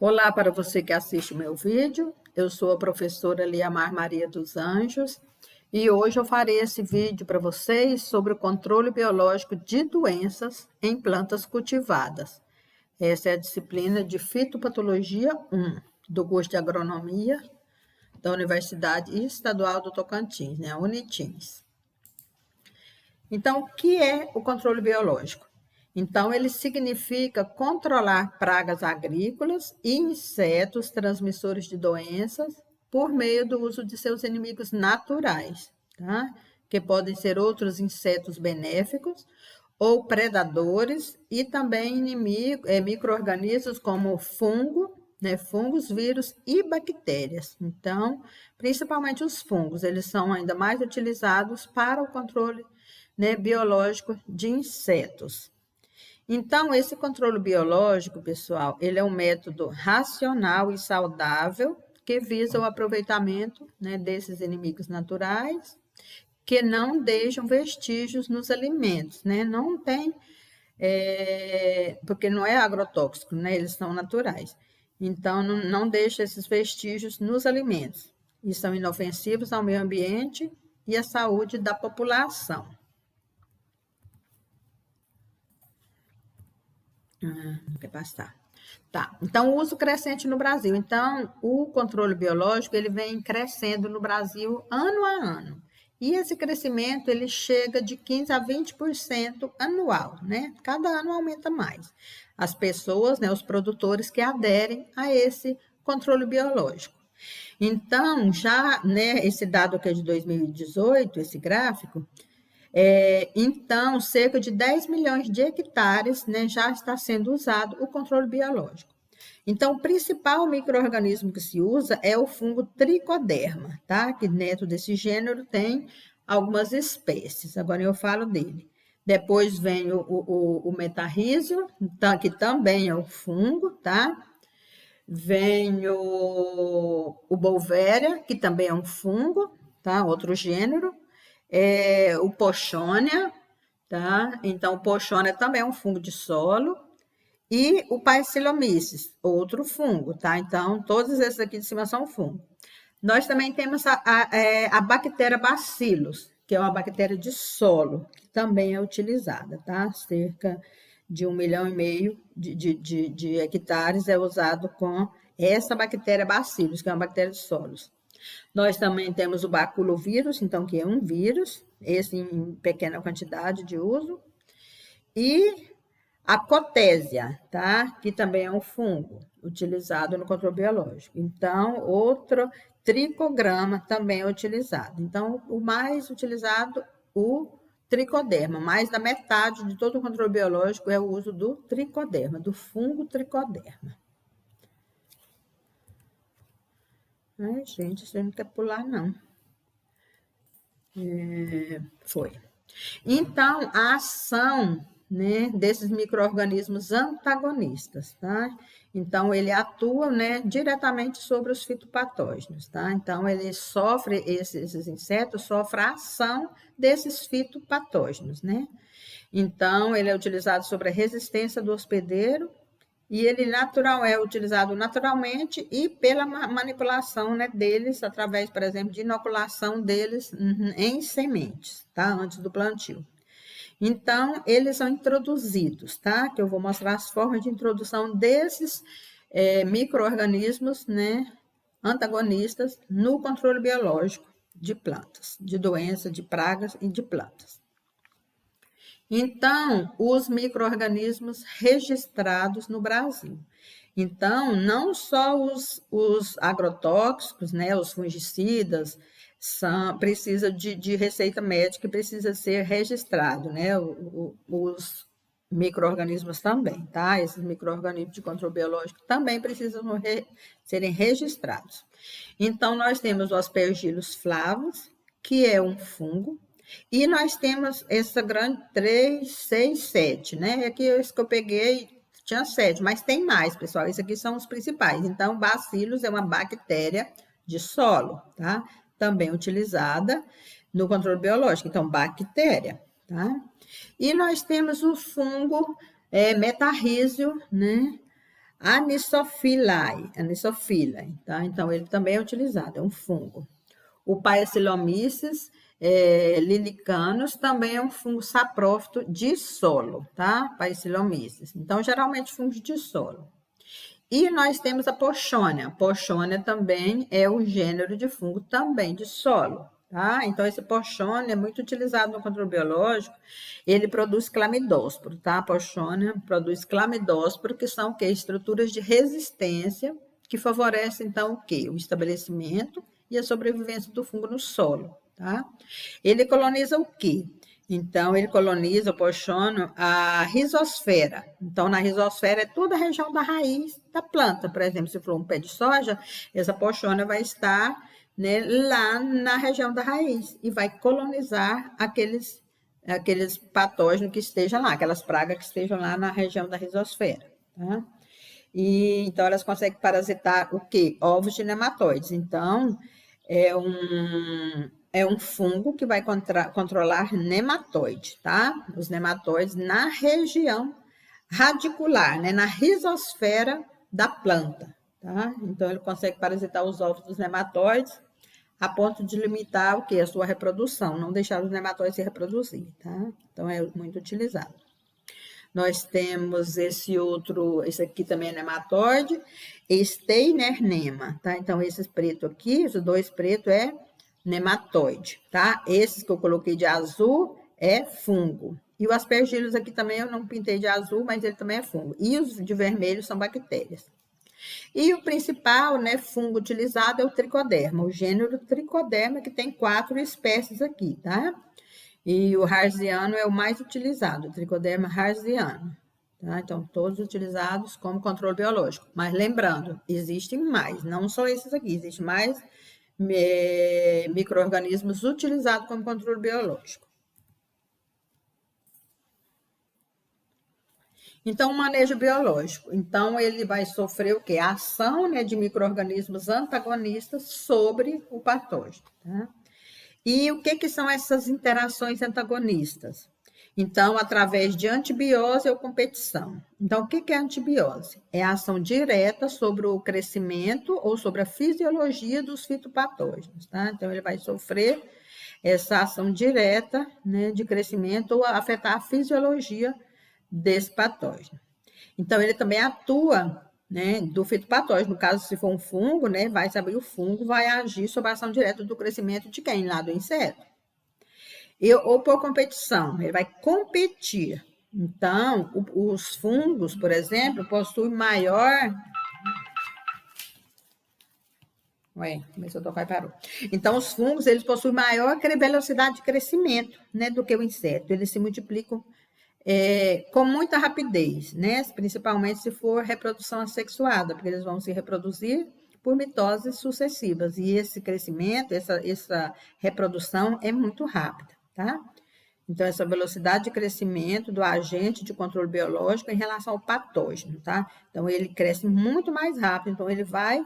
Olá para você que assiste o meu vídeo, eu sou a professora Liamar Maria dos Anjos e hoje eu farei esse vídeo para vocês sobre o controle biológico de doenças em plantas cultivadas. Essa é a disciplina de Fitopatologia 1 do curso de Agronomia da Universidade Estadual do Tocantins, né, a Unitins. Então, o que é o controle biológico? Então, ele significa controlar pragas agrícolas e insetos transmissores de doenças por meio do uso de seus inimigos naturais, tá? Que podem ser outros insetos benéficos ou predadores e também micro-organismos como fungo, né, fungos, vírus e bactérias. Então, principalmente os fungos, eles são ainda mais utilizados para o controle, né, biológico de insetos. Então, esse controle biológico, pessoal, ele é um método racional e saudável que visa o aproveitamento, né, desses inimigos naturais que não deixam vestígios nos alimentos, né? Não tem, porque não é agrotóxico, né? Eles são naturais. Então, não deixa esses vestígios nos alimentos e são inofensivos ao meio ambiente e à saúde da população. Não quer passar. Tá, então o uso crescente no Brasil. Então, o controle biológico, ele vem crescendo no Brasil ano a ano. E esse crescimento, ele chega de 15 a 20% anual, né? Cada ano aumenta mais. As pessoas, né, os produtores que aderem a esse controle biológico. Então, já, né, esse dado aqui é de 2018, esse gráfico, então, cerca de 10 milhões de hectares, né, já está sendo usado o controle biológico. Então, o principal micro-organismo que se usa é o fungo tricoderma, tá? Que dentro desse gênero tem algumas espécies, agora eu falo dele. Depois vem o metarrísio, que também é um fungo, tá? Vem o Beauveria, que também é um fungo, tá? Outro gênero. O Pochonia, tá? Então, o Pochonia também é um fungo de solo. E o Paecilomyces, outro fungo, tá? Então, todos esses aqui de cima são fungos. Nós também temos a bactéria Bacillus, que é uma bactéria de solo, que também é utilizada, tá? Cerca de 1,5 milhão de hectares é usado com essa bactéria Bacillus, que é uma bactéria de solos. Nós também temos o baculovírus, então, que é um vírus, esse em pequena quantidade de uso. E a cotésia, tá? Que também é um fungo utilizado no controle biológico. Então, outro tricograma também é utilizado. Então, o mais utilizado, o tricoderma. Mais da metade de todo o controle biológico é o uso do tricoderma, do fungo tricoderma. Ai, gente, você não quer pular, não. Foi. Então, a ação, né, desses micro-organismos antagonistas, tá? Então, ele atua, né, diretamente sobre os fitopatógenos, tá? Então, ele sofre, esses insetos sofrem a ação desses fitopatógenos, né? Então, ele é utilizado sobre a resistência do hospedeiro e ele é utilizado naturalmente e pela manipulação, né, deles, através, por exemplo, de inoculação deles em sementes, tá? Antes do plantio. Então, eles são introduzidos, tá? Que eu vou mostrar as formas de introdução desses micro-organismos, né, antagonistas no controle biológico de plantas, de doenças, de pragas e de plantas. Então, os micro-organismos registrados no Brasil. Então, não só os agrotóxicos, né, os fungicidas, precisa de receita médica, precisa ser registrado, né, os micro-organismos também, tá? Esses micro-organismos de controle biológico também precisam serem registrados. Então, nós temos o Aspergillus flavus, que é um fungo, e nós temos essa grande 3, 6, 7, né? Aqui esse que eu peguei tinha 7, mas tem mais, pessoal. Esses aqui são os principais. Então, Bacillus é uma bactéria de solo, tá? Também utilizada no controle biológico. Então, bactéria, tá? E nós temos o fungo metarrísio, né? Anisophilae, tá? Então, ele também é utilizado, é um fungo. O Paecilomyces lilicanus também é um fungo saprófito de solo, tá? Paecilomyces. Então, geralmente, fungos de solo. E nós temos a Pochonia. Pochonia também é um gênero de fungo também de solo, tá? Então, esse Pochonia é muito utilizado no controle biológico. Ele produz clamidósporo, tá? A Pochonia produz clamidósporo, que são o quê? Estruturas de resistência que favorecem, então, o quê? O estabelecimento e a sobrevivência do fungo no solo, tá? Ele coloniza o quê? Então, ele coloniza o pochônio a rizosfera. Então, na rizosfera é toda a região da raiz da planta. Por exemplo, se for um pé de soja, essa pochônia vai estar, né, lá na região da raiz e vai colonizar aqueles patógenos que estejam lá, aquelas pragas que estejam lá na região da rizosfera, tá? E, então, elas conseguem parasitar o quê? Ovos de nematóides. Então, é um fungo que vai controlar nematóide, tá? Os nematóides na região radicular, né? Na rizosfera da planta, tá? Então, ele consegue parasitar os ovos dos nematóides a ponto de limitar o quê? A sua reprodução, não deixar os nematóides se reproduzir, tá? Então, é muito utilizado. Nós temos esse aqui também é nematóide, Steinernema, tá? Então, esses pretos aqui, os dois pretos é nematóide, tá? Esses que eu coloquei de azul é fungo. E o aspergillus aqui também eu não pintei de azul, mas ele também é fungo. E os de vermelho são bactérias. E o principal, né, fungo utilizado é o tricoderma, o gênero tricoderma, que tem 4 espécies aqui, tá? E o harziano é o mais utilizado, o tricoderma harziano. Tá? Então, todos utilizados como controle biológico. Mas lembrando, existem mais, não só esses aqui, existem mais micro-organismos utilizados como controle biológico. Então, o manejo biológico. Então, ele vai sofrer o quê? A ação, né, de micro-organismos antagonistas sobre o patógeno. Tá? E o que são essas interações antagonistas? Então, através de antibiose ou competição. Então, o que é antibiose? É a ação direta sobre o crescimento ou sobre a fisiologia dos fitopatógenos, tá? Então, ele vai sofrer essa ação direta, né, de crescimento ou afetar a fisiologia desse patógeno. Então, ele também atua, né, do fitopatógeno. No caso, se for um fungo, né, vai saber o fungo vai agir sobre a ação direta do crescimento de quem? Lá do inseto. Ou por competição, ele vai competir. Então, os fungos, por exemplo, possuem maior... Ué, começou a tocar e parou. Então, os fungos, eles possuem maior velocidade de crescimento, né, do que o inseto. Eles se multiplicam com muita rapidez, né? Principalmente se for reprodução assexuada, porque eles vão se reproduzir por mitoses sucessivas. E esse crescimento, essa reprodução é muito rápida, tá? Então, essa velocidade de crescimento do agente de controle biológico em relação ao patógeno, tá? Então, ele cresce muito mais rápido, então ele vai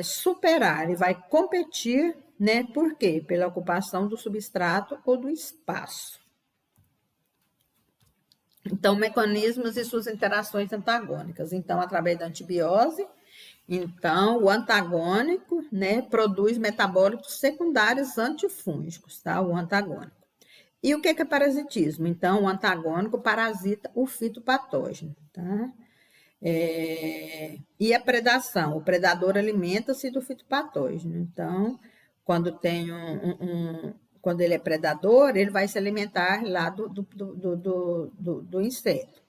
superar, ele vai competir, né? Por quê? Pela ocupação do substrato ou do espaço. Então, mecanismos e suas interações antagônicas. Então, através da antibiose, então, o antagônico, né, produz metabólitos secundários antifúngicos, tá? O antagônico. E o que é parasitismo? Então, o antagônico parasita o fitopatógeno, tá? E a predação? O predador alimenta-se do fitopatógeno. Então, quando tem quando ele é predador, ele vai se alimentar lá do inseto.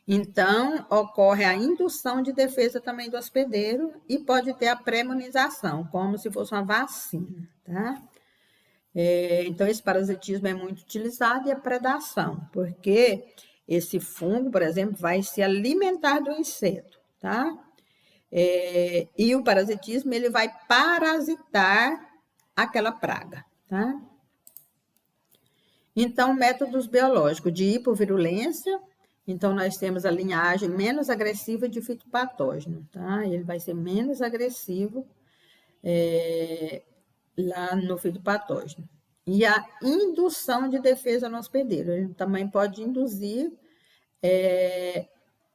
Então, ocorre a indução de defesa também do hospedeiro e pode ter a pré-imunização, como se fosse uma vacina, tá? Então, esse parasitismo é muito utilizado e a predação, porque esse fungo, por exemplo, vai se alimentar do inseto, tá? E o parasitismo, ele vai parasitar aquela praga, tá? Então, métodos biológicos de hipovirulência. Então, nós temos a linhagem menos agressiva de fitopatógeno, tá? Ele vai ser menos agressivo lá no fitopatógeno. E a indução de defesa no hospedeiro. Ele também pode induzir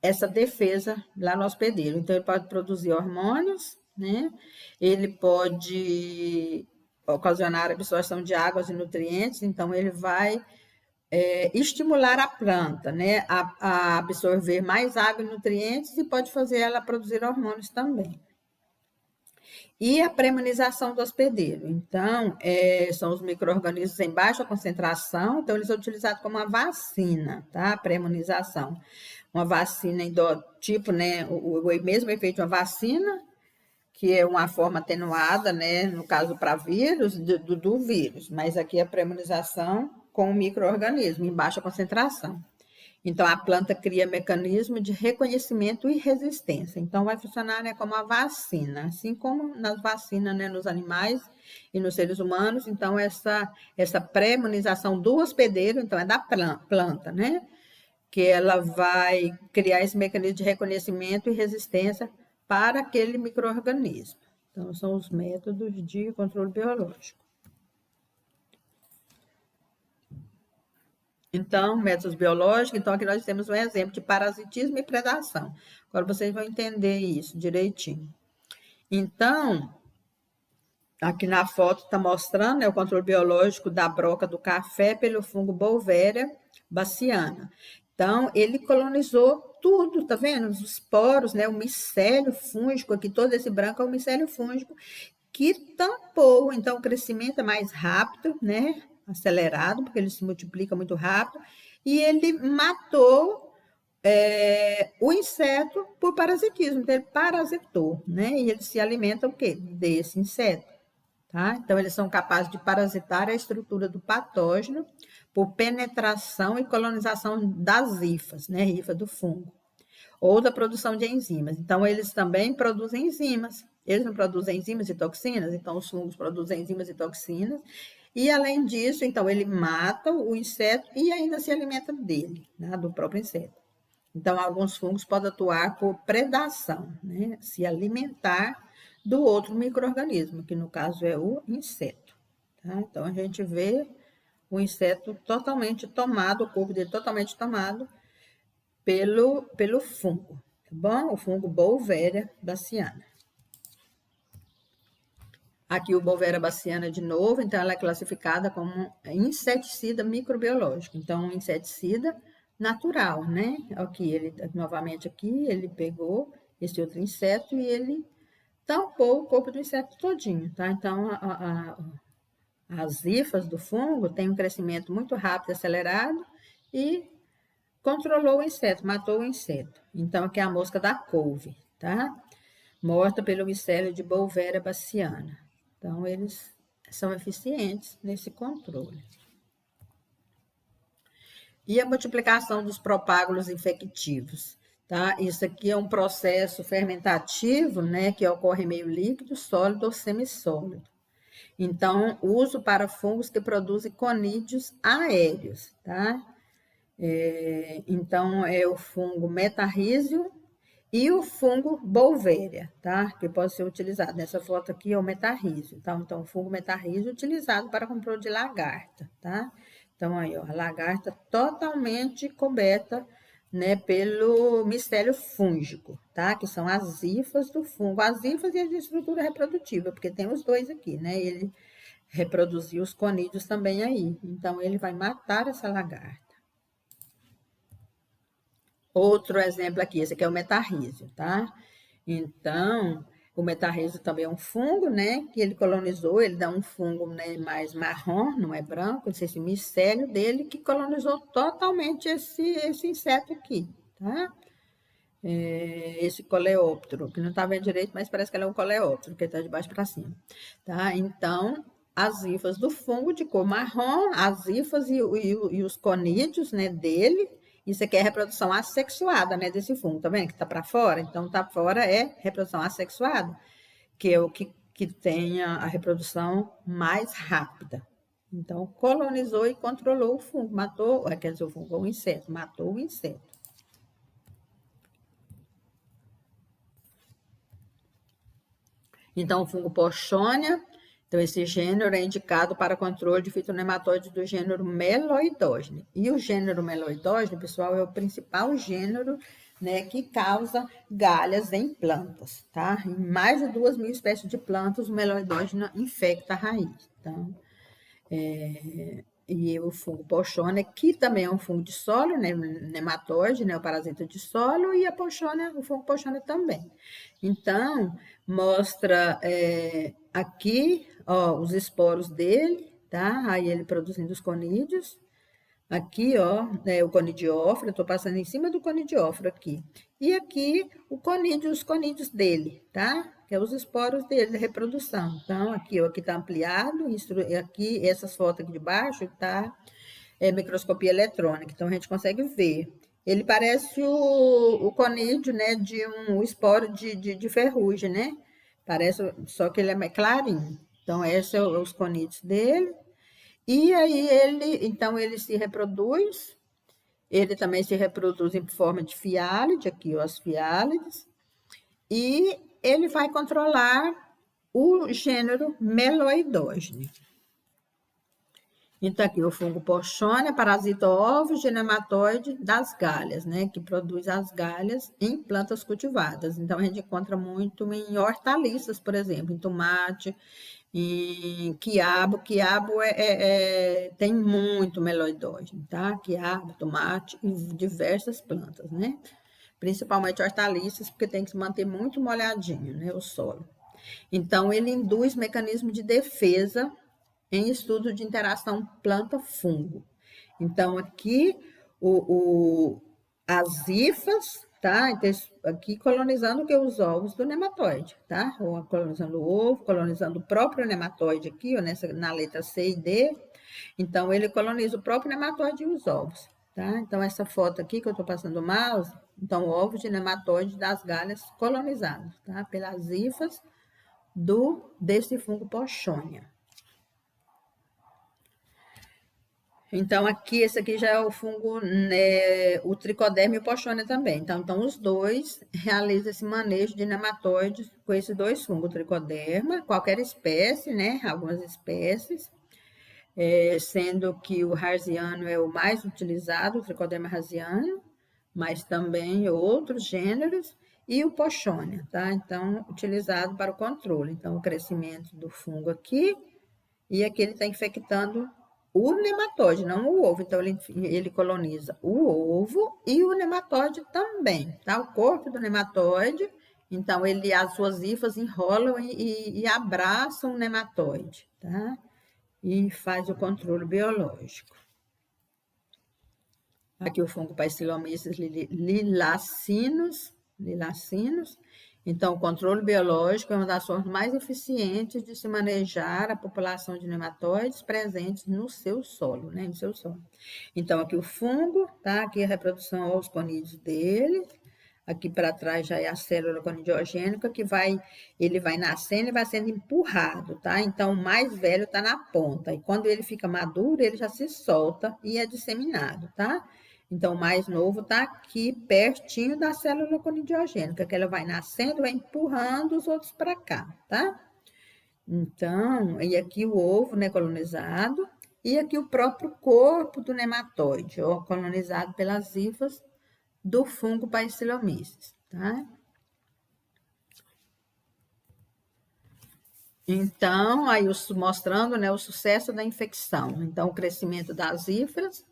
essa defesa lá no hospedeiro. Então, ele pode produzir hormônios, né? Ele pode ocasionar a absorção de águas e nutrientes, então ele vai estimular a planta, né, a absorver mais água e nutrientes e pode fazer ela produzir hormônios também. E a pré-imunização do hospedeiro. Então, são os micro-organismos em baixa concentração, então eles são utilizados como uma vacina, tá? A pré-imunização. Uma vacina do tipo, né, o mesmo efeito de uma vacina, que é uma forma atenuada, né, no caso para vírus, do vírus, mas aqui a pré-imunização com o micro-organismo em baixa concentração. Então, a planta cria mecanismo de reconhecimento e resistência. Então, vai funcionar, né, como a vacina, assim como nas vacinas, né, nos animais e nos seres humanos. Então, essa pré-imunização do hospedeiro, então, é da planta, né, que ela vai criar esse mecanismo de reconhecimento e resistência para aquele micro-organismo. Então, são os métodos de controle biológico. Então, métodos biológicos, então aqui nós temos um exemplo de parasitismo e predação. Agora vocês vão entender isso direitinho. Então, aqui na foto está mostrando, né, o controle biológico da broca do café pelo fungo Beauveria baciana. Então, ele colonizou tudo, tá vendo? Os poros, né, o micélio fúngico, aqui todo esse branco é o micélio fúngico, que tampou, então o crescimento é mais rápido, né? Acelerado, porque ele se multiplica muito rápido, e ele matou o inseto por parasitismo, então ele parasitou, né? E eles se alimentam o quê? Desse inseto, tá? Então eles são capazes de parasitar a estrutura do patógeno por penetração e colonização das hifas, né? Hifa do fungo, ou da produção de enzimas. Então eles também produzem enzimas. Eles não produzem enzimas e toxinas, então os fungos produzem enzimas e toxinas. E, além disso, então, ele mata o inseto e ainda se alimenta dele, né, do próprio inseto. Então, alguns fungos podem atuar por predação, né, se alimentar do outro micro-organismo, que no caso é o inseto. Tá? Então, a gente vê o inseto totalmente tomado, o corpo dele totalmente tomado pelo fungo, tá bom? O fungo Beauveria baciana. Aqui o Beauveria baciana de novo, então ela é classificada como inseticida microbiológico. Então, um inseticida natural, né? Aqui, novamente aqui, ele pegou esse outro inseto e ele tampou o corpo do inseto todinho, tá? Então, as hifas do fungo têm um crescimento muito rápido, acelerado e controlou o inseto, matou o inseto. Então, aqui é a mosca da couve, tá? Morta pelo micélio de Beauveria baciana. Então, eles são eficientes nesse controle. E a multiplicação dos propágulos infectivos, tá? Isso aqui é um processo fermentativo, né, que ocorre em meio líquido, sólido ou semissólido. Então, uso para fungos que produzem conídeos aéreos, tá? Então, é o fungo metarrísio e o fungo Beauveria, tá? Que pode ser utilizado. Nessa foto aqui é o metarrísio, tá? Então, o fungo metarrísio utilizado para controle de lagarta, tá? Então, aí, ó, a lagarta totalmente coberta, né, pelo micélio fúngico, tá? Que são as hifas do fungo. As hifas e a estrutura reprodutiva, porque tem os dois aqui, né? Ele reproduziu os conídeos também aí. Então, ele vai matar essa lagarta. Outro exemplo aqui, esse aqui é o metarrísio, tá? Então, o metarrísio também é um fungo, né? Que ele colonizou, ele dá um fungo, né, mais marrom, não é branco, esse micélio dele que colonizou totalmente esse inseto aqui, tá? Esse coleóptero, que não tá vendo direito, mas parece que ele é um coleóptero, que está de baixo para cima, tá? Então, as hifas do fungo de cor marrom, as hifas e os conídeos, né, dele. Isso aqui é reprodução assexuada, né, desse fungo, tá vendo que tá para fora? Então, tá fora é reprodução assexuada, que é o que tem a reprodução mais rápida. Então, colonizou e controlou o fungo, matou, quer dizer, o fungo, o inseto, matou o inseto. Então, o fungo Pochonia, então esse gênero é indicado para controle de fitonematóides do gênero Meloidogene. E o gênero Meloidogene, pessoal, é o principal gênero né, que causa galhas em plantas, tá? Em mais de 2.000 espécies de plantas, o meloidógeno infecta a raiz. Então, e o fungo pochona, que também é um fungo de solo, né, nematóide, né, o parasita de solo, e a pochona, o fungo pochona também. Então, mostra aqui, ó, os esporos dele, tá? Aí ele produzindo os conídeos. Aqui, ó, o conidióforo, eu tô passando em cima do conidióforo aqui. E aqui os conídeos dele, tá? Que é os esporos dele, de reprodução. Então, aqui, ó, aqui tá ampliado, aqui, essas fotos aqui de baixo, tá? Microscopia eletrônica, então a gente consegue ver. Ele parece o conídeo, né, de um esporo de ferrugem, né? Parece, só que ele é mais clarinho. Então, esses são os conídeos dele. E aí então ele se reproduz, ele também se reproduz em forma de fiálide, aqui ó, as fiálides, e ele vai controlar o gênero Meloidogene. Então aqui o fungo Pochonia parasita ovos de nematóide das galhas, né, que produz as galhas em plantas cultivadas. Então a gente encontra muito em hortaliças, por exemplo, em tomate, em quiabo. Quiabo tem muito meloidógeno, tá? Quiabo, tomate e diversas plantas, né? Principalmente hortaliças, porque tem que se manter muito molhadinho, né? O solo. Então, ele induz mecanismo de defesa em estudo de interação planta-fungo. Então, aqui, as hifas, tá? Então, aqui colonizando os ovos do nematóide, tá? Ou colonizando o ovo, colonizando o próprio nematóide aqui, ó, na letra C e D. Então, ele coloniza o próprio nematóide e os ovos, tá? Então, essa foto aqui que eu tô passando o mouse, então, ovos de nematóide das galhas colonizados, tá? Pelas hifas desse fungo Pochonia. Então, aqui, esse aqui já é o fungo, né, o tricoderma e o Pochonia também. Então, os dois realizam esse manejo de nematóides com esses dois fungos, o tricoderma, qualquer espécie, né, algumas espécies, sendo que o Harziano é o mais utilizado, o tricoderma harziano, mas também outros gêneros, e o Pochonia, tá? Então, utilizado para o controle. Então, o crescimento do fungo aqui, e aqui ele está infectando o nematóide, não o ovo. Então, ele coloniza o ovo e o nematóide também, tá? O corpo do nematóide, então, as suas hifas enrolam e abraçam o nematóide, tá? E faz o controle biológico. Aqui o fungo Bacillomyces lilacinus. Então, o controle biológico é uma das formas mais eficientes de se manejar a população de nematóides presentes no seu solo, né? No seu solo. Então, aqui o fungo, tá? Aqui a reprodução aos conídeos dele. Aqui para trás já é a célula conidiogênica que ele vai nascendo e vai sendo empurrado, tá? Então, o mais velho está na ponta. E quando ele fica maduro, ele já se solta e é disseminado, tá? Então, o mais novo está aqui, pertinho da célula conidiogênica, que ela vai nascendo, vai empurrando os outros para cá, tá? Então, e aqui o ovo, né, colonizado, e aqui o próprio corpo do nematóide, ó, colonizado pelas hifas do fungo Bacillomyces, tá? Então, aí mostrando, né, o sucesso da infecção. Então, o crescimento das hifas,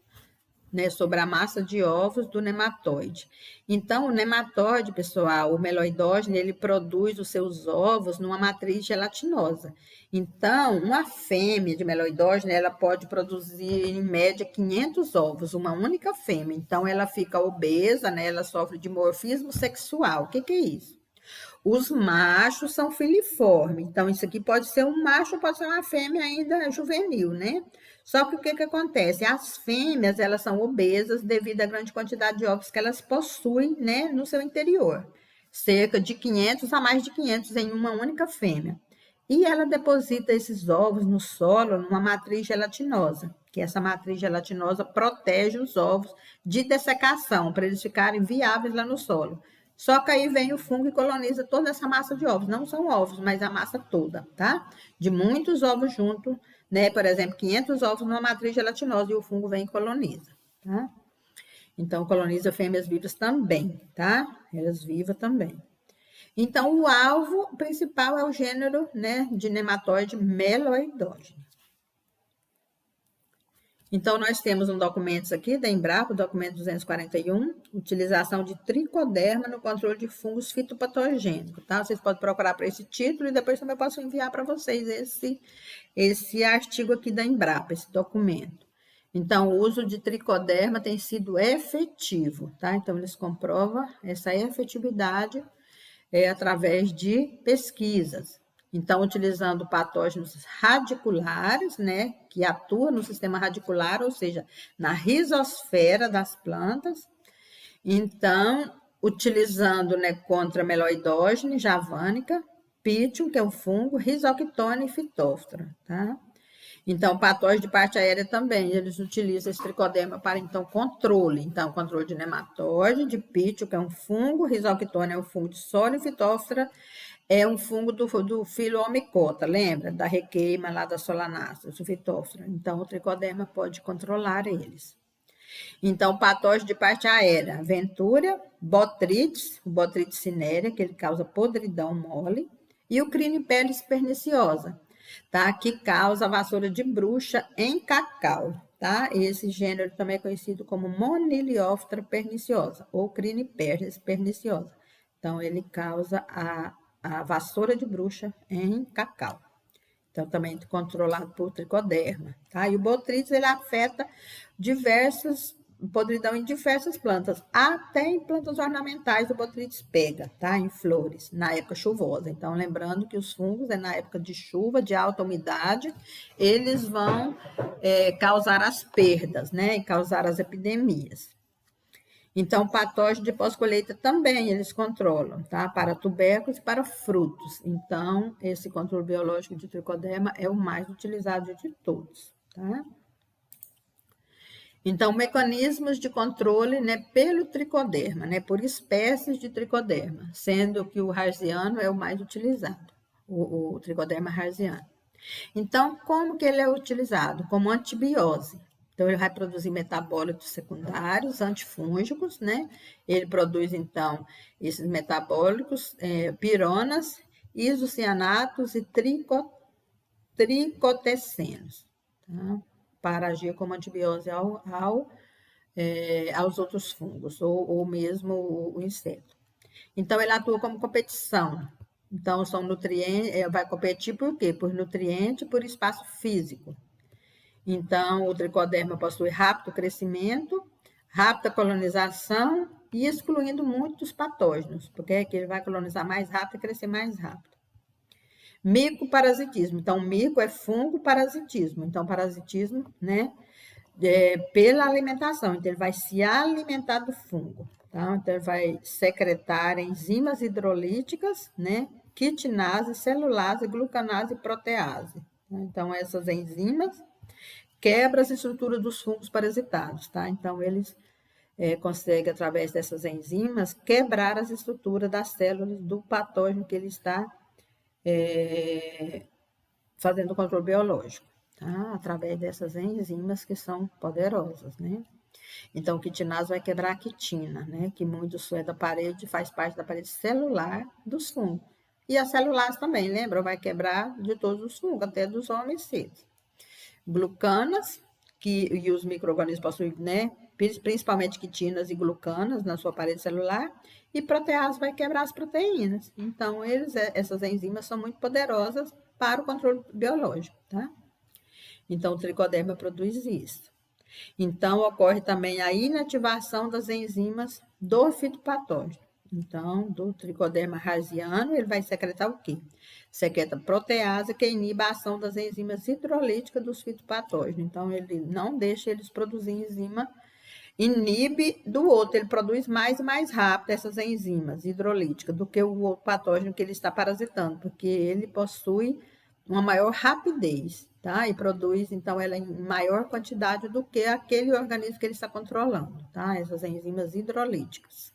né, sobre a massa de ovos do nematóide. Então, o nematóide, pessoal, o meloidógeno, ele produz os seus ovos numa matriz gelatinosa. Então, uma fêmea de meloidógeno, ela pode produzir, em média, 500 ovos, uma única fêmea. Então, ela fica obesa, né, ela sofre de dimorfismo sexual. O que é isso? Os machos são filiformes, então isso aqui pode ser um macho, pode ser uma fêmea ainda juvenil, né? Só que o que acontece? As fêmeas, elas são obesas devido à grande quantidade de ovos que elas possuem, né, no seu interior. Cerca de 500 a mais de 500 em uma única fêmea. E ela deposita esses ovos no solo, numa matriz gelatinosa, que essa matriz gelatinosa protege os ovos de dessecação, para eles ficarem viáveis lá no solo. Só que aí vem o fungo e coloniza toda essa massa de ovos. Não são ovos, mas a massa toda, tá? De muitos ovos junto, né? Por exemplo, 500 ovos numa matriz gelatinosa e o fungo vem e coloniza, tá? Então, coloniza fêmeas vivas também, tá? Elas vivas também. Então, o alvo principal é o gênero, né, de nematóide meloidógeno. Então, nós temos um documento aqui da Embrapa, o documento 241, utilização de tricoderma no controle de fungos fitopatogênicos, tá? Vocês podem procurar por esse título e depois também eu posso enviar para vocês esse artigo aqui da Embrapa, esse documento. Então, o uso de tricoderma tem sido efetivo, tá? Então, eles comprovam essa efetividade através de pesquisas. Então, utilizando patógenos radiculares, né, que atuam no sistema radicular, ou seja, na rizosfera das plantas. Então, utilizando, né, contra meloidógene, javanica, pitium, que é um fungo, risoctone e fitóftora, tá? Então, patógeno de parte aérea também, eles utilizam esse tricoderma para, então, controle. Então, controle de nematóide, de pítio, que é um fungo, risoctone é um fungo de solo, e fitóftora é um fungo do filo Omicota, lembra? Da requeima lá da solanáceas, o fitóftora. Então, o tricoderma pode controlar eles. Então, patógeno de parte aérea, Ventúria, Botrytis, o Botrytis cinerea, que ele causa podridão mole, e o Crinipelis perniciosa, tá? Que causa vassoura de bruxa em cacau, tá? Esse gênero também é conhecido como Monilióftora perniciosa, ou Crinipelis perniciosa. Então, ele causa a vassoura de bruxa em cacau. Então, também é controlado por tricoderma, tá? E o Botrytis, ele afeta podridão em diversas plantas, até em plantas ornamentais o Botrytis pega, tá? Em flores, na época chuvosa. Então, lembrando que os fungos, na época de chuva, de alta umidade, eles vão causar as perdas, né? E causar as epidemias. Então, patógeno de pós-colheita também eles controlam, tá? Para tubérculos e para frutos. Então, esse controle biológico de tricoderma é o mais utilizado de todos, tá? Então, mecanismos de controle, né, pelo tricoderma, né, por espécies de tricoderma, sendo que o Harziano é o mais utilizado, o tricoderma harziano. Então, como que ele é utilizado? Como antibiose. Então, ele vai produzir metabólitos secundários, antifúngicos, né? Ele produz, então, esses metabólicos, pironas, isocianatos e tricotecenos, tá? Para agir como antibiose aos outros fungos, ou mesmo o inseto. Então, ele atua como competição. Então, são nutrientes, vai competir por quê? Por nutriente, por espaço físico. Então, o tricoderma possui rápido crescimento, rápida colonização e excluindo muitos patógenos, porque é que ele vai colonizar mais rápido e crescer mais rápido. Micoparasitismo. Então, mico é fungo parasitismo. Então, parasitismo, né? Pela alimentação. Então, ele vai se alimentar do fungo. Tá? Então, ele vai secretar enzimas hidrolíticas, né? Quitinase, celulase, glucanase e protease. Então, essas enzimas quebram as estruturas dos fungos parasitados, tá? Então, eles conseguem, através dessas enzimas, quebrar as estruturas das células do patógeno que ele está fazendo o controle biológico, tá? Através dessas enzimas que são poderosas, né? Então, o quitinase vai quebrar a quitina, né? Que muito é da parede, faz parte da parede celular dos fungos. E as celulares também, lembra? Vai quebrar de todos os fungos, até dos homicidas. Glucanas, e os micro-organismos possuem, né? Principalmente quitinas e glucanas na sua parede celular, e protease vai quebrar as proteínas. Então, essas enzimas são muito poderosas para o controle biológico, tá? Então, o tricoderma produz isso. Então, ocorre também a inativação das enzimas do fitopatógeno. Então, do tricoderma harziano, ele vai secretar o quê? Secreta protease, que inibe a ação das enzimas hidrolíticas dos fitopatógenos. Então, ele não deixa eles produzir enzima, inibe do outro, ele produz mais e mais rápido essas enzimas hidrolíticas do que o outro patógeno que ele está parasitando, porque ele possui uma maior rapidez, tá? E produz, então, ela em maior quantidade do que aquele organismo que ele está controlando, tá? Essas enzimas hidrolíticas.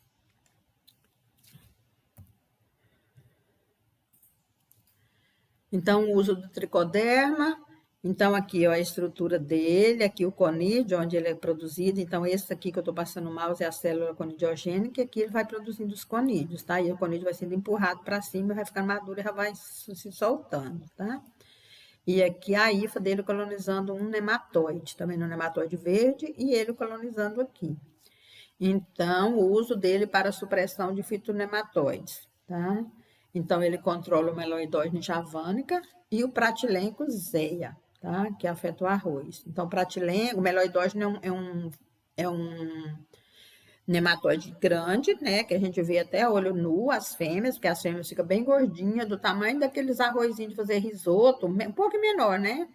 Então, o uso do tricoderma Então, aqui, ó, a estrutura dele, aqui o conídeo, onde ele é produzido. Então, esse aqui que eu estou passando o mouse é a célula conidiogênica, e aqui ele vai produzindo os conídeos, tá? E o conídeo vai sendo empurrado para cima, vai ficando maduro e já vai se soltando, tá? E aqui a hifa dele colonizando um nematóide, também no nematóide verde, e ele colonizando aqui. Então, o uso dele para supressão de fitonematóides, tá? Então, ele controla o meloidóide javanica e o pratilenco zeia, tá? Que afeta o arroz. Então, o meloidóide é um nematóide grande, né? Que a gente vê até a olho nu, as fêmeas, porque as fêmeas ficam bem gordinhas, do tamanho daqueles arrozinhos de fazer risoto, um pouco menor, né?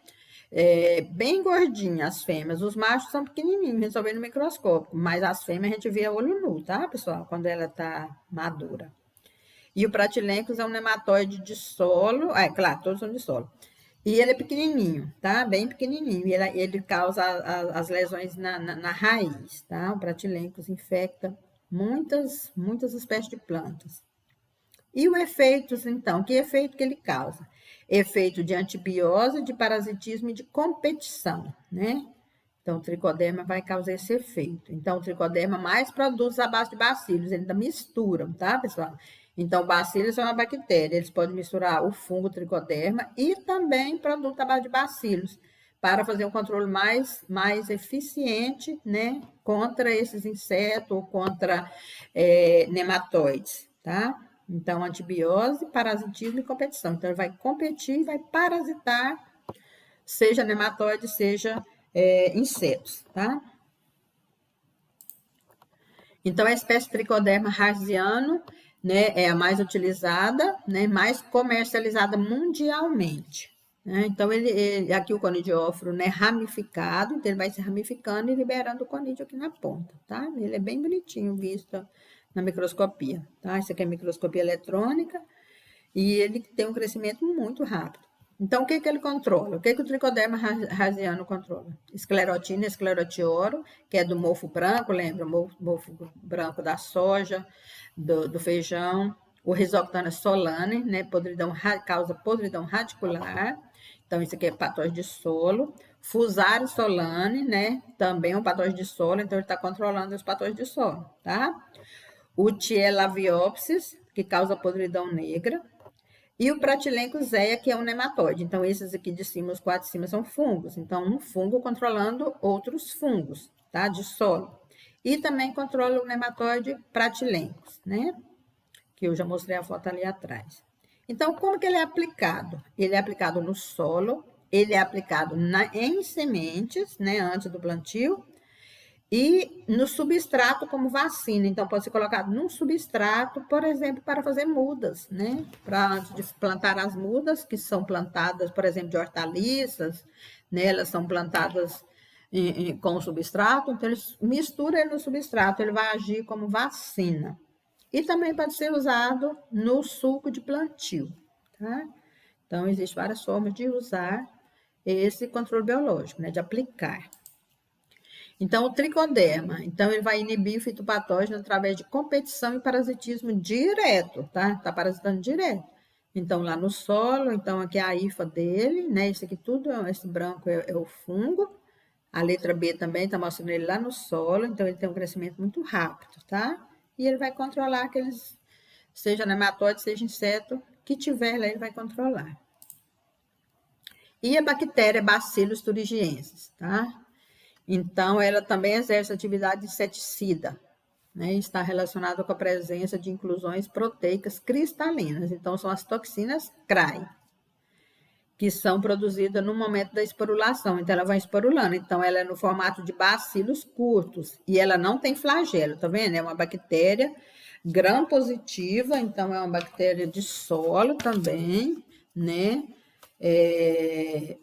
Bem gordinha as fêmeas. Os machos são pequenininhos, resolvendo no microscópio, mas as fêmeas a gente vê a olho nu, tá, pessoal? Quando ela tá madura. E o pratilencos é um nematóide de solo, claro, todos são de solo. E ele é pequenininho, tá? Bem pequenininho. E ele causa as lesões na raiz, tá? O pratilencos infecta muitas espécies de plantas. E o efeito, então, que efeito que ele causa? Efeito de antibiose, de parasitismo e de competição, né? Então, o tricoderma vai causar esse efeito. Então, o tricoderma mais produz à base de bacilos, eles ainda misturam, tá, pessoal? Então, bacilos é uma bactéria, eles podem misturar o fungo tricoderma e também produto à base de bacilos, para fazer um controle mais eficiente, né, contra esses insetos ou contra nematóides, tá? Então, antibiose, parasitismo e competição. Então, ele vai competir e vai parasitar, seja nematóide, seja insetos, tá? Então, a espécie Tricoderma raziano, né, é a mais utilizada, né, mais comercializada mundialmente. Né? Então, aqui o conidióforo, né, ramificado, então ele vai se ramificando e liberando o conídeo aqui na ponta, tá? Ele é bem bonitinho visto na microscopia, tá? Isso aqui é microscopia eletrônica e ele tem um crescimento muito rápido. Então, o que ele controla? O que o tricoderma raziano controla? Esclerotina, esclerotioro, que é do mofo branco, lembra? Mofo branco da soja, do feijão. O Rhizoctona solane, né? Causa podridão radicular. Então, isso aqui é patógeno de solo. Fusarium solane, né? Também é um patógeno de solo, então ele está controlando os patógenos de solo, tá? O Thielaviopsis, que causa podridão negra. E o pratilenco zeia, que é um nematóide. Então, esses aqui de cima, os quatro de cima, são fungos. Então, um fungo controlando outros fungos, tá? De solo. E também controla o nematóide pratilencos, né? Que eu já mostrei a foto ali atrás. Então, como que ele é aplicado? Ele é aplicado no solo, ele é aplicado em sementes, né? Antes do plantio. E no substrato como vacina, então pode ser colocado num substrato, por exemplo, para fazer mudas, né? Para antes de plantar as mudas, que são plantadas, por exemplo, de hortaliças, né? Elas são plantadas com o substrato, então eles misturam ele no substrato, ele vai agir como vacina. E também pode ser usado no suco de plantio, tá? Então, existem várias formas de usar esse controle biológico, né? De aplicar. Então, o tricoderma, então ele vai inibir o fitopatógeno através de competição e parasitismo direto, tá? Tá parasitando direto. Então, lá no solo, então aqui é a hifa dele, né? Isso aqui tudo, esse branco é o fungo. A letra B também tá mostrando ele lá no solo, então ele tem um crescimento muito rápido, tá? E ele vai controlar aqueles, seja nematóide, seja inseto, que tiver lá, ele vai controlar. E a bactéria Bacillus thuringiensis, tá? Então, ela também exerce atividade inseticida, né? Está relacionada com a presença de inclusões proteicas cristalinas. Então, são as toxinas CRAI, que são produzidas no momento da esporulação. Então, ela vai esporulando. Então, ela é no formato de bacilos curtos e ela não tem flagelo, tá vendo? É uma bactéria gram-positiva, então é uma bactéria de solo também, né?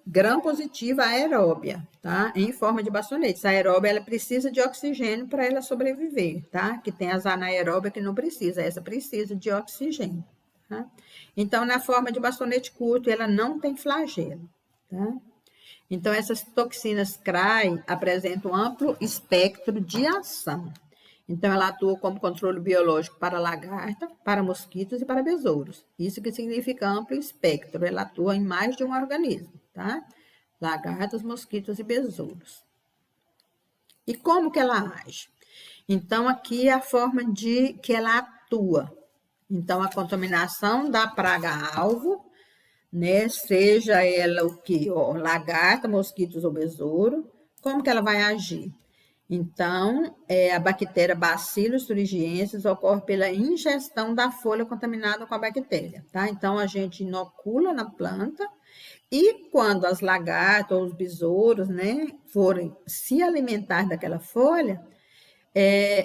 Gram-positiva aeróbia, tá? Em forma de bastonetes. A aeróbia, ela precisa de oxigênio para ela sobreviver, tá? Que tem as anaeróbias que não precisa, essa precisa de oxigênio, tá? Então, na forma de bastonete curto, ela não tem flagelo, tá? Então, essas toxinas CRAI apresentam um amplo espectro de ação. Então, ela atua como controle biológico para lagarta, para mosquitos e para besouros. Isso que significa amplo espectro, ela atua em mais de um organismo, tá? lagartas, mosquitos e besouros. E como que ela age? Então, aqui é a forma de que ela atua. Então, a contaminação da praga-alvo, né? Seja ela o que? Lagarta, mosquitos ou besouro, como que ela vai agir? Então, a bactéria Bacillus thuringiensis ocorre pela ingestão da folha contaminada com a bactéria, tá? Então, a gente inocula na planta e quando as lagartas ou os besouros, né, forem se alimentar daquela folha,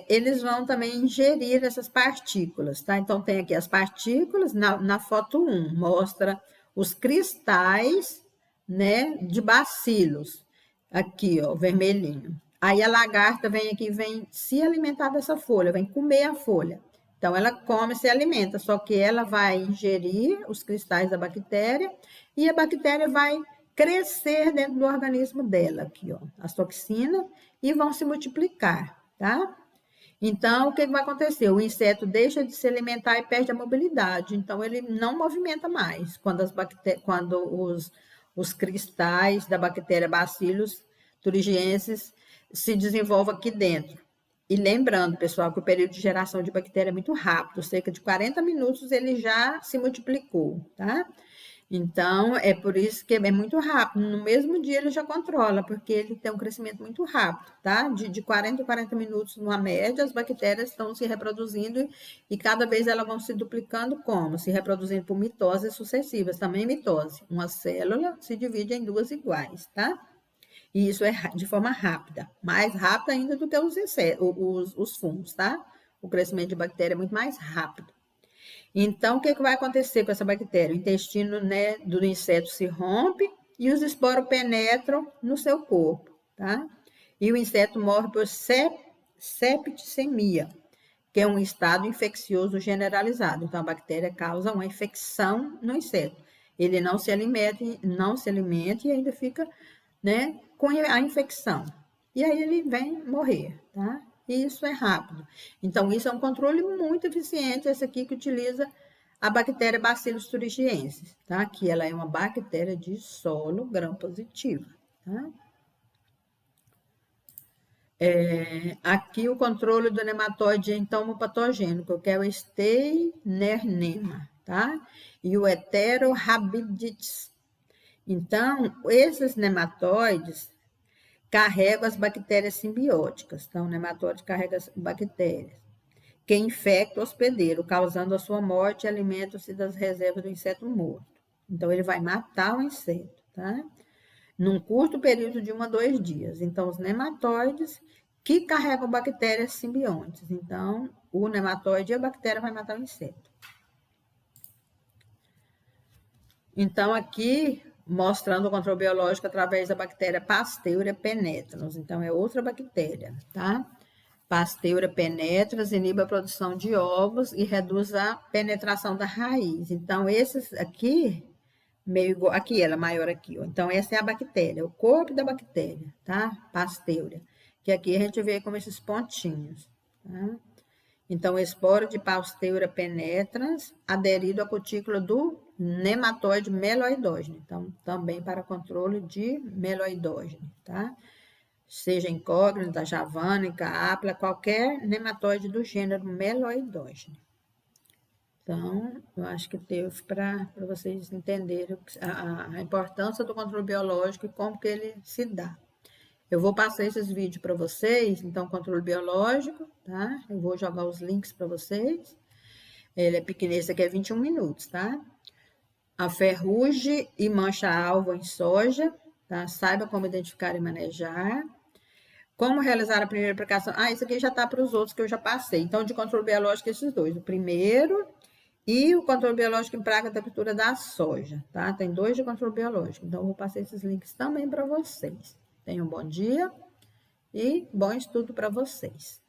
eles vão também ingerir essas partículas, tá? Então, tem aqui as partículas, na foto 1, mostra os cristais, né, de bacilos, aqui, ó, vermelhinho. Aí a lagarta vem aqui, vem se alimentar dessa folha, vem comer a folha. Então, ela come e se alimenta, só que ela vai ingerir os cristais da bactéria e a bactéria vai crescer dentro do organismo dela, aqui, ó, as toxinas, e vão se multiplicar, tá? Então, o que vai acontecer? O inseto deixa de se alimentar e perde a mobilidade. Então, ele não movimenta mais quando os cristais da bactéria Bacillus thuringiensis se desenvolvem aqui dentro. E lembrando, pessoal, que o período de geração de bactéria é muito rápido, cerca de 40 minutos ele já se multiplicou, tá? Então, é por isso que é muito rápido. No mesmo dia ele já controla, porque ele tem um crescimento muito rápido, tá? De 40 a 40 minutos, numa média, as bactérias estão se reproduzindo e cada vez elas vão se duplicando como? Se reproduzindo por mitoses sucessivas, também mitose. Uma célula se divide em duas iguais, tá? E isso é de forma rápida, mais rápida ainda do que os fungos, tá? O crescimento de bactéria é muito mais rápido. Então, o que vai acontecer com essa bactéria? O intestino, né, do inseto se rompe e os esporos penetram no seu corpo, tá? E o inseto morre por septicemia, que é um estado infeccioso generalizado. Então, a bactéria causa uma infecção no inseto. Ele não se alimenta e ainda fica, né, com a infecção. E aí ele vem morrer, tá? E isso é rápido. Então, isso é um controle muito eficiente, esse aqui que utiliza a bactéria Bacillus thuringiensis, tá? Que ela é uma bactéria de solo gram-positiva, tá? Aqui o controle do nematóide entomopatogênico, que é o Steinernema, tá? E o Heterorabidites. Então, esses nematóides carregam as bactérias simbióticas. Então, o nematóide carrega as bactérias que infectam o hospedeiro, causando a sua morte e alimenta-se das reservas do inseto morto. Então, ele vai matar o inseto, tá? Num curto período de 1 a 2 dias. Então, os nematóides que carregam bactérias simbiontes. Então, o nematóide e a bactéria vai matar o inseto. Então, aqui, mostrando o controle biológico através da bactéria Pasteuria penetrans. Então, é outra bactéria, tá? Pasteuria penetrans inibe a produção de ovos e reduz a penetração da raiz. Então, esses aqui, meio igual, aqui ela, maior aqui, ó. Então, essa é a bactéria, o corpo da bactéria, tá? Pasteuria, que aqui a gente vê como esses pontinhos, tá? Então, o esporo de Pasteuria penetrans aderido à cutícula do nematóide meloidógeno. Então, também para controle de meloidógeno, tá? Seja incógnita, javanica, apla, qualquer nematóide do gênero meloidógeno. Então, eu acho que teve para vocês entenderem a importância do controle biológico e como que ele se dá. Eu vou passar esses vídeos para vocês, então, controle biológico, tá? Eu vou jogar os links para vocês. Ele é pequenininho, esse aqui é 21 minutos, tá? A ferrugem e mancha-alvo em soja, tá? Saiba como identificar e manejar. Como realizar a primeira aplicação? Isso aqui já está para os outros que eu já passei. Então, de controle biológico, esses dois. O primeiro e o controle biológico em praga da cultura da soja, tá? Tem 2 de controle biológico. Então, eu vou passar esses links também para vocês. Tenham um bom dia e bom estudo para vocês.